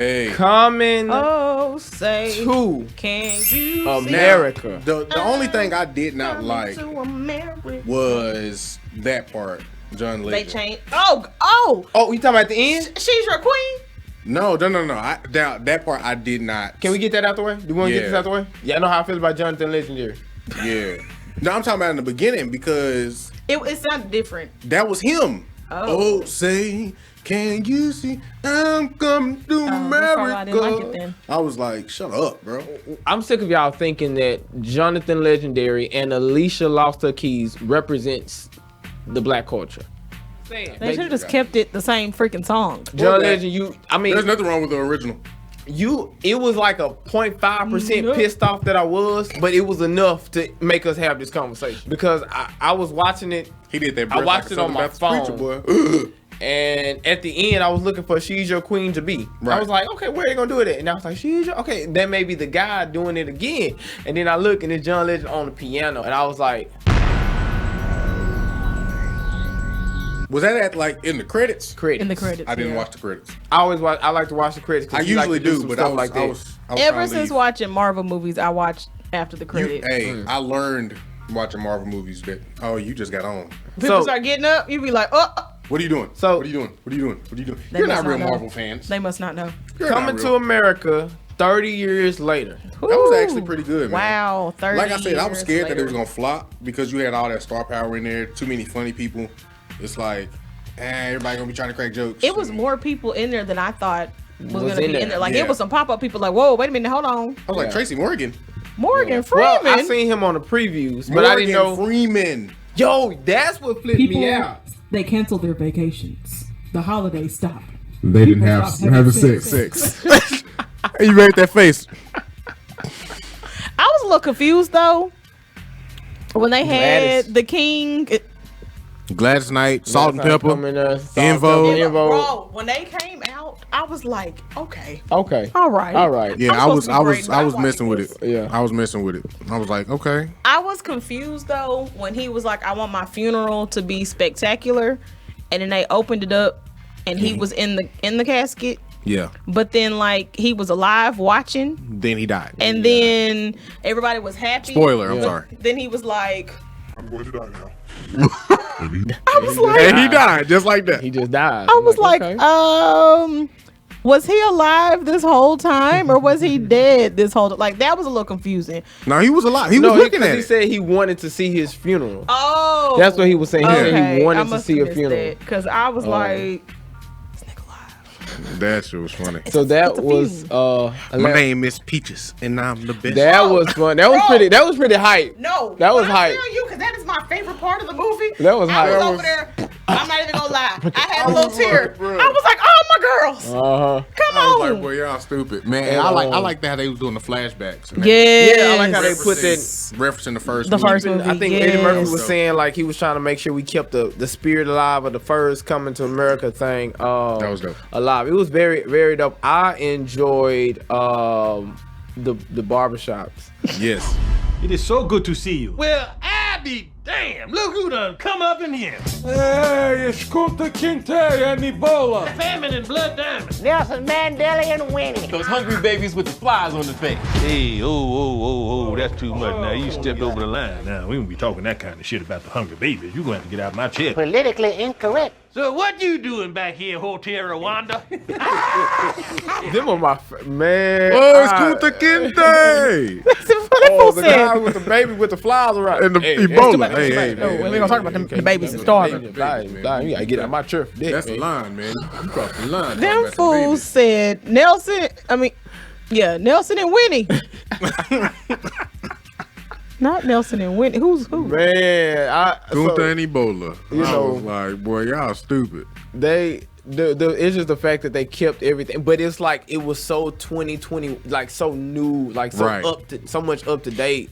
Coming say to can you America. The only thing I did not like was that part. John Legend. They changed. Oh! You talking about the end? She's your queen. No. That part I did not. Can we get that out the way? Do you want to get this out the way? Yeah, I know how I feel about Jonathan Legendary. Yeah. No, I'm talking about in the beginning because it sounded different. That was him. Oh, say, can you see I'm coming to America? I didn't like it then. I was like, shut up, bro. I'm sick of y'all thinking that Jonathan Legendary and Alicia Lost Her Keys represents the black culture. They should have just kept it the same freaking song. John Legend, there's nothing wrong with the original. It was like a 0.5% pissed off that I was, but it was enough to make us have this conversation because I was watching it. He did that. I watched it on my phone. Boy. And at the end, I was looking for "She's Your Queen" to be. Right. I was like, okay, where are you gonna do it at? And I was like, "She's your okay." That may be the guy doing it again. And then I look and it's John Legend on the piano, and I was like, was that at like in the credits? In the credits. I didn't watch the credits. I like to watch the credits. I usually do, but I was like that. Ever since watching Marvel movies, I watched after the credits. I learned watching Marvel movies that you just got on. People start getting up, you be like, what are you doing? What are you doing? What are you doing? What are you doing? You're not real Marvel fans. They must not know. Coming to America 30 years later. That was actually pretty good, man. Wow, 30 Like I said, I was scared later. that it was gonna flop because you had all that star power in there, too many funny people. It's like, everybody gonna be trying to crack jokes. It was more people in there than I thought was gonna be in there. Like Yeah. it was some pop-up people like, whoa, wait a minute, hold on. I was like, Tracy Morgan. Morgan Well, Freeman. I seen him on the previews, but I didn't know. Freeman. Yo, that's what flipped me out. They canceled their vacations. The holidays stopped. They didn't have sex. You made that face. I was a little confused though when they had the king. Gladys Knight, Salt and Pepper, Invo. Bro, when they came out, I was like, okay, all right. Yeah, I was messing with it. Yeah, I was messing with it. I was like, okay. I was confused though when he was like, I want my funeral to be spectacular, and then they opened it up, and he was in the casket. Yeah. But then like he was alive watching. Then he died. And then everybody was happy. Spoiler, I'm sorry. Then he was like, I'm going to die now. I was like, and he died just like that. He just died. I was like, was he alive this whole time or was he dead this whole time? Like that was a little confusing. No, he was alive. He was looking at it. He said he wanted to see his funeral. Oh, that's what he was saying. He said he wanted I to see a funeral. Because I was like, that shit was funny. So that was my name is Peaches and I'm the best. That was fun. That was pretty. That was pretty hype. No, that was hype. I tell you, because that is my favorite part of the movie. That was hype. I was over there. I'm not even gonna lie. I had a little tear. I was like, oh my girls. Come on. I was like, boy, y'all stupid, man. And I like how they was doing the flashbacks. Yeah, I like how they put that referencing the first movie. I think Eddie Murphy was saying like he was trying to make sure we kept the spirit alive of the first coming to America thing. That was dope. Alive. It was very, very dope. I enjoyed the barbershops. Yes. It is so good to see you. Well, I be damn. Look who done come up in here. Hey, it's Kunta Kinte and Ebola. Famine and Blood Diamond. Nelson Mandela and Winnie. Those hungry babies with the flies on the face. Hey, oh, that's too much. Now, you stepped over the line. Now, we won't be talking that kind of shit about the hungry babies. You're going to have to get out of my chair. Politically incorrect. So what you doing back here, Hotel Rwanda? Them are my man. Oh, it's Kunta Kinte. The guy with the baby with the flies around. And the Ebola. Hey, we're gonna talk about the babies and starving. You gotta get out of my chair. That's the line, man. You crossed the line. Them fools said Nelson and Winnie. Not Nelson and Winnie. Who's who? Man, Kunta and Ebola. You I know, was like, boy, y'all stupid. It's just the fact that they kept everything, but it's like it was so 2020, like so new, like so so much up to date.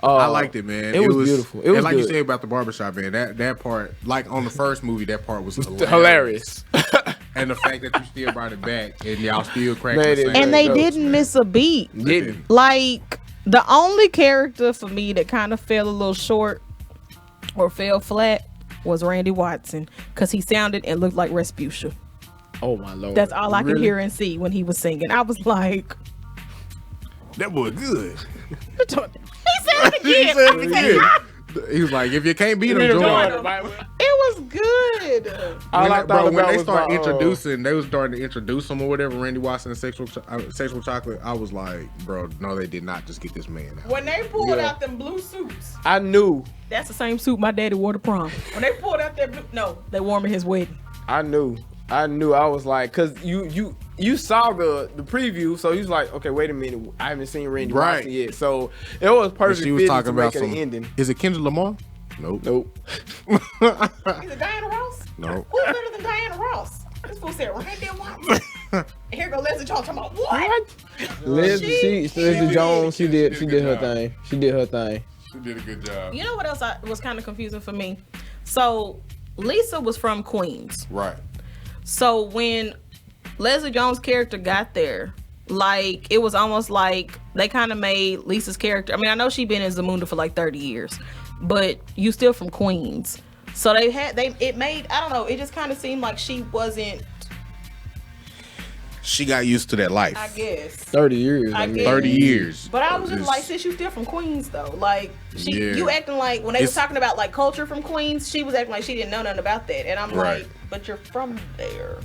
I liked it, man. It was beautiful. It was and like good. you said about the barbershop, man, that part, like on the first movie, that part was hilarious. And the fact that you still brought it back and y'all still cracked the same. And they didn't miss a beat. Like the only character for me that kind of fell a little short or fell flat was Randy Watson, because he sounded and looked like Respucia. Oh my lord. That's all I could Really? hear and see when he was singing. I was like, That boy good. he said it again. He was like, if you can't beat him, Join join. him, right? It was good. All I thought When about they was start my, introducing, they was starting to introduce him or whatever. Randy Watson and sexual chocolate. I was like, bro, no, they did not just get this man out. When they pulled out them blue suits, I knew. that's the same suit my daddy wore to prom. When they pulled out that blue, no, they wore him at his wedding. I knew. I was like, cause you saw the preview, so he was like, okay, wait a minute, I haven't seen Randy Right. Watson yet, so it was perfect. She was fit talking to about make it some. an ending. Is it Kendrick Lamar? Nope. Nope. Is it Diana Ross? Nope. Who's better than Diana Ross? This fool said Randy Watson. And here go Leslie Jones talking about what? Leslie Jones, she did a her good job. thing. She did her thing. She did a good job. You know what else was kind of confusing for me? So Lisa was from Queens. Right. So when Leslie Jones' character got there, like it was almost like they kind of made Lisa's character. I mean, I know she'd been in Zamunda for like 30 years, but you still from Queens. So it made, I don't know, it just kind of seemed like she wasn't, She got used to that life. I guess. 30 years. I mean, guess. 30 years. But I was just It's- like, sis, you still from Queens though. Like Yeah. you acting like when they It's- was talking about like culture from Queens, she was acting like she didn't know nothing about that. And I'm Right. like, but you're from there.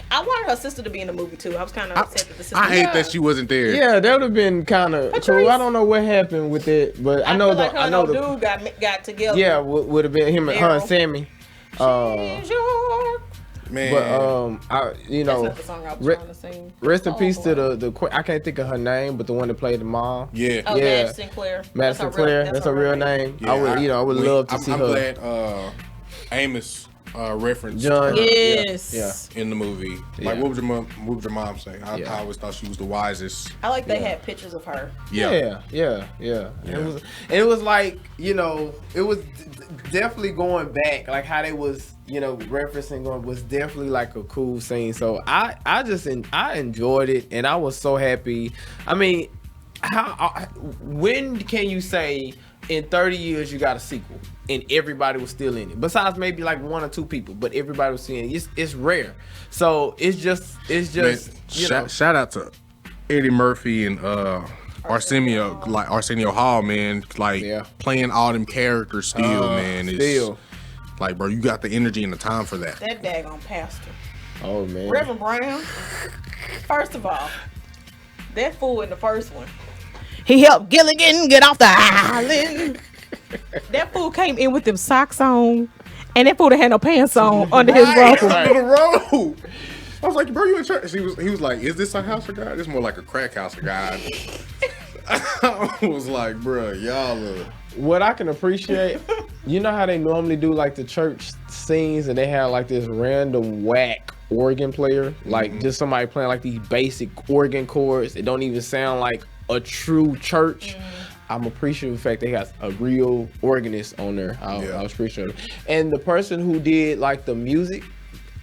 I wanted her sister to be in the movie too. I was kind of upset that the sister. I hate that she wasn't there. Yeah, that would have been kind of cool. I don't know what happened with it, but I know feel like her I and know old the dude got together. yeah would have been him and her and Daryl. Sammy. Man. But I That's not the song I was trying to sing. rest in Oh, peace to boy. the queen. I can't think of her name, but the one that played the mom. Yeah. Oh, Yeah. Madison Claire. Madison Claire. That's her real name. Yeah, I would love to I'm see her. glad Amos referenced John. her Yes. in the movie. Like, Yeah. what would your mom say? I always thought she was the wisest. I like they had pictures of her. Yeah. It was like, you know, it was definitely going back, like how they was, you know, referencing on was definitely like a cool scene. So I enjoyed it, and I was so happy. I mean, when can you say in 30 years you got a sequel and everybody was still in it? Besides maybe like one or two people, but everybody was seeing it. It's rare. So it's just Man, you know. shout out to Eddie Murphy and Arsenio Hall, man. Like playing all them characters still, man. It's, still. Like, bro, you got the energy and the time for that. That daggone pastor. Oh man. Reverend Brown. First of all, that fool in the first one. He helped Gilligan get off the island. That fool came in with them socks on, and that fool that had no pants on under his robe. Under the robe. I was like, bro, you in church? He was like, is this a house of God? It's more like a crack house of God. I was like, bro, y'all are... What I can appreciate, you know how they normally do like the church scenes and they have like this random whack organ player, like just somebody playing like these basic organ chords. It don't even sound like a true church. I'm appreciative of the fact they got a real organist on there. I was appreciative. And the person who did like the music,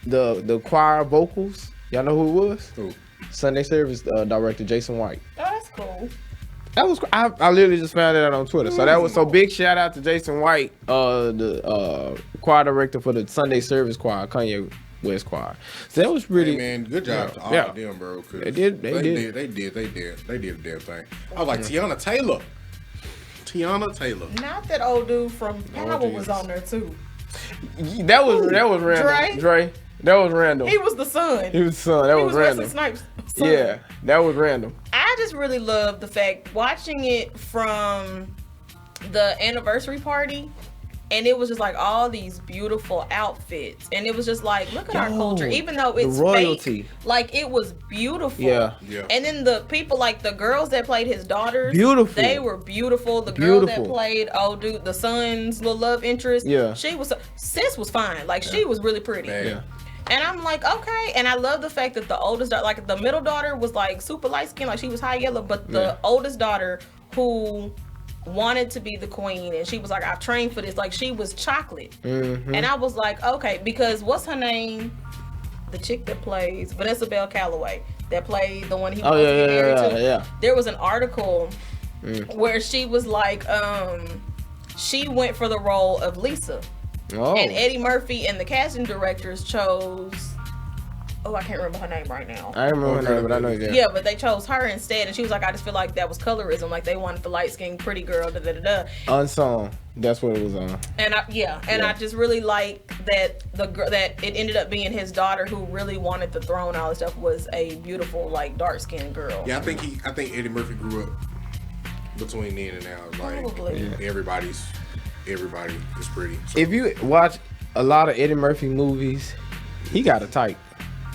the choir vocals, y'all know who it was? Who? Sunday service director Jason White. Oh, that's cool. That was I literally just found it out on Twitter. So that was big shout out to Jason White, the choir director for the Sunday service choir, Kanye West choir. So that was really man, good job to all of them, bro. They did a damn thing. I was like, Tiana Taylor. Not that old dude from Power was on there too. That was random. Dre. That was random. He was the son. He was the son. That He was Wesley random. Snipes' son. Yeah, that was random. I just really love the fact watching it from the anniversary party, and it was just like all these beautiful outfits, and it was just like, look at our culture, even though it's royalty. fake, like it was beautiful. Yeah. And then the people, like the girls that played his daughters, Beautiful. They were beautiful. The girl that Beautiful. played old dude, the son's little love interest, Yeah. she was sis was fine. Like she was really pretty. Yeah. And I'm like, okay. And I love the fact that the oldest daughter, like the middle daughter was like super light skinned, like she was high yellow, but the oldest daughter who wanted to be the queen, and she was like, I've trained for this, like she was chocolate. And I was like, okay, because what's her name? The chick that plays Vanessa Bell Calloway, that played the one he was married to. Yeah. There was an article where she was like, she went for the role of Lisa. Oh. And Eddie Murphy and the casting directors chose Oh, I can't remember her name right now. I don't remember her name, but I know that. Yeah, but they chose her instead, and she was like, I just feel like that was colorism. Like they wanted the light skinned pretty girl. Da da da da. Unsung. That's what it was on. And I just really like that that it ended up being his daughter who really wanted the throne. All this stuff was a beautiful, like dark skinned girl. Yeah, I think Eddie Murphy grew up between then and now. Like Probably. everybody is pretty. So. If you watch a lot of Eddie Murphy movies, he got a type.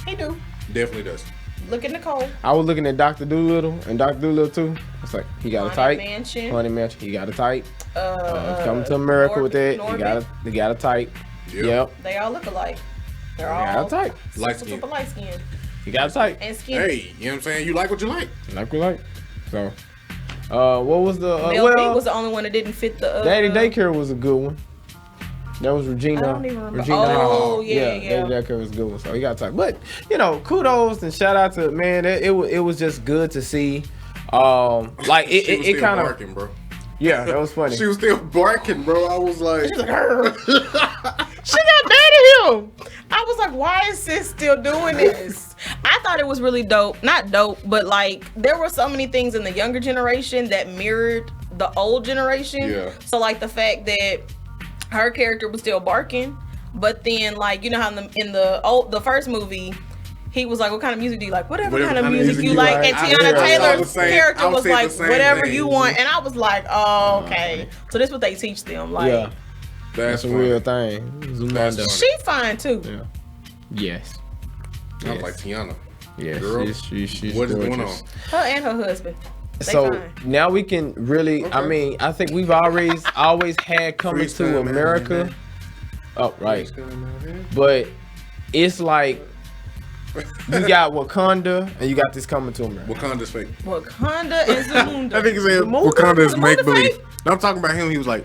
He do. Definitely does. Look at Nicole. I was looking at Dr. Dolittle and Dr. Dolittle too. It's like he got a type. Haunted Mansion. He got a type. Coming to America with that. He got a type. Yep. They all look alike. They're all got a type. Light skin. Super light skin. He got a type. And skin. Hey, you know what I'm saying? You like what you like. Like we like. So, what was the? Mel B was the only one that didn't fit the. Daddy Daycare was a good one. That was Regina. I don't even remember. Regina Oh, yeah. Daddy Daycare was a good one. So he got a type. But kudos and shout out to man. It was just good to see. Like it kind of barking, bro. Yeah, that was funny. She was still barking, bro. I was like, She was like, she got mad at him. I was like, why is sis still doing this? I thought it was really dope. Not dope, but like there were so many things in the younger generation that mirrored the old generation. Yeah. So like the fact that her character was still barking, but then like you know how in the first movie he was like, what kind of music do you like? Whatever kind of music you like. And Tiana Taylor's character was like, whatever you want. And I was like, oh, okay. So this is what they teach them. Like, yeah, that's a real thing. She fine too. Yeah. Yes. I was like, Tiana. Yeah, girl, she's what is going gorgeous. on? Her and her husband. They So fine. now we can really. I mean, I think we've always had Coming to America. Oh, right. But it's like you got Wakanda and you got this Coming to America. Wakanda's fake. Wakanda and Zamunda. I think he said Zamunda? Wakanda's Zamunda make believe. fake? No, I'm talking about him. He was like,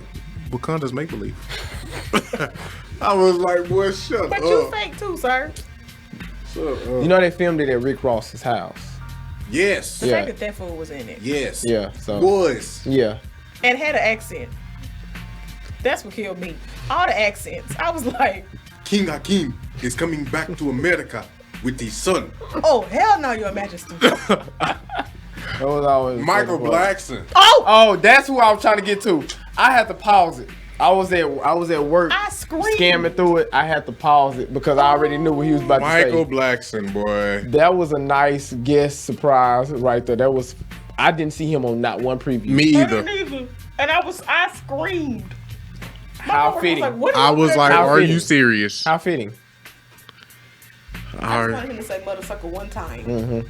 Wakanda's make believe. I was like, boy, shut But up. you fake too, sir. Shut up. You know they filmed it at Rick Ross's house. Yes. The Yeah. fact that fool was in it. Yes. Yeah. So Boys. yeah. And had an accent. That's what killed me. All the accents. I was like, King Hakim is coming back to America with his son. oh, hell no, your majesty. That was always Michael funny part. Blackson. Oh, that's who I was trying to get to. I had to pause it. I was at work I screamed. scamming through it. I had to pause it because I already knew what he was about Michael to say. Blackson, boy. That was a nice guest surprise right there. That was I didn't see him on not one preview. Me I either. didn't either. And I screamed. How fitting. I was like, How are fitting. you serious? How fitting. I just wanted him to say mother sucker one time.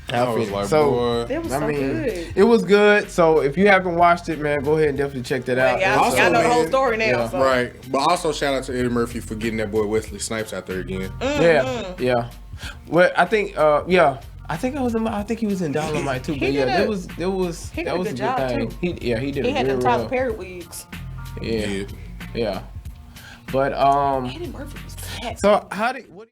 How I was fitting. like, So boy. It was I so mean, good. it was good. So if you haven't watched it, man, go ahead and definitely check that out. Y'all, Also, y'all know the whole man, story now. yeah. So. Right. But also shout out to Eddie Murphy for getting that boy Wesley Snipes out there again. Yeah. Well, I think I think he was in Dolomite too. But He yeah, did that a- was he that did a was a good good job, thing. too. He did He it had real them Tyler well. Perry wigs. Yeah. Yeah. Yeah. But Eddie Murphy was fat. so how did what